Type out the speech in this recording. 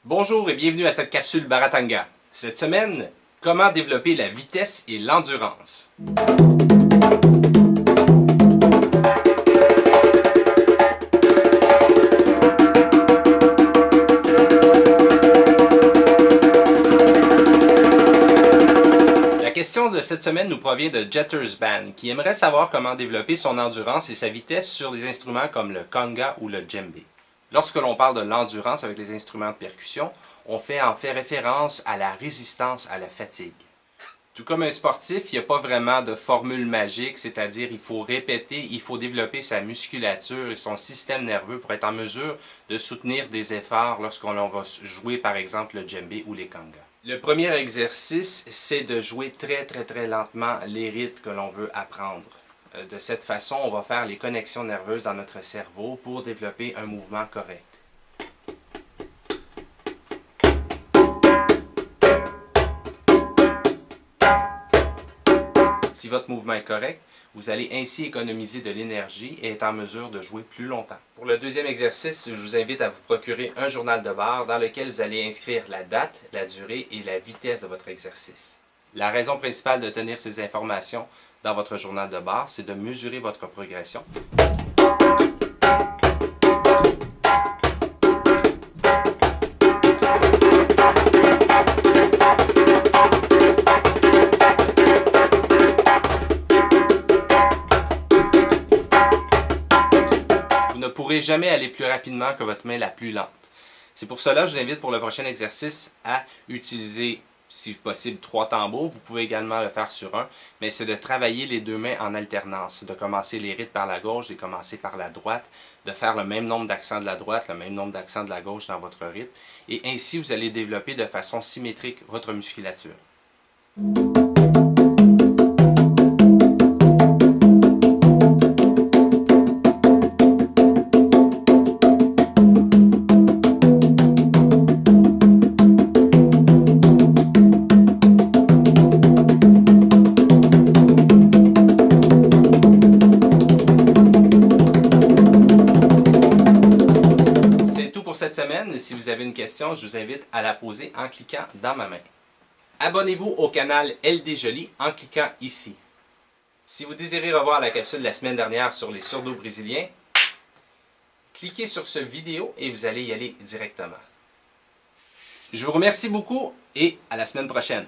Bonjour et bienvenue à cette capsule Baratanga. Cette semaine, comment développer la vitesse et l'endurance. La question de cette semaine nous provient de Jettersband, qui aimerait savoir comment développer son endurance et sa vitesse sur des instruments comme le conga ou le djembé. Lorsque l'on parle de l'endurance avec les instruments de percussion, on fait référence à la résistance à la fatigue. Tout comme un sportif, il n'y a pas vraiment de formule magique, c'est-à-dire il faut répéter, il faut développer sa musculature et son système nerveux pour être en mesure de soutenir des efforts lorsqu'on va jouer par exemple le djembé ou les congas. Le premier exercice, c'est de jouer très lentement les rythmes que l'on veut apprendre. De cette façon, on va faire les connexions nerveuses dans notre cerveau pour développer un mouvement correct. Si votre mouvement est correct, vous allez ainsi économiser de l'énergie et être en mesure de jouer plus longtemps. Pour le deuxième exercice, je vous invite à vous procurer un journal de bord dans lequel vous allez inscrire la date, la durée et la vitesse de votre exercice. La raison principale de tenir ces informations dans votre journal de bord, c'est de mesurer votre progression. Vous ne pourrez jamais aller plus rapidement que votre main la plus lente. C'est pour cela que je vous invite pour le prochain exercice à utiliser, si possible, 3 tambours. Vous pouvez également le faire sur un, mais c'est de travailler les deux mains en alternance, de commencer les rythmes par la gauche et commencer par la droite, de faire le même nombre d'accents de la droite, le même nombre d'accents de la gauche dans votre rythme, et ainsi vous allez développer de façon symétrique votre musculature. Cette semaine, si vous avez une question, je vous invite à la poser en cliquant dans ma main. Abonnez-vous au canal LD Joly en cliquant ici. Si vous désirez revoir la capsule de la semaine dernière sur les surdos brésiliens, cliquez sur cette vidéo et vous allez y aller directement. Je vous remercie beaucoup et à la semaine prochaine.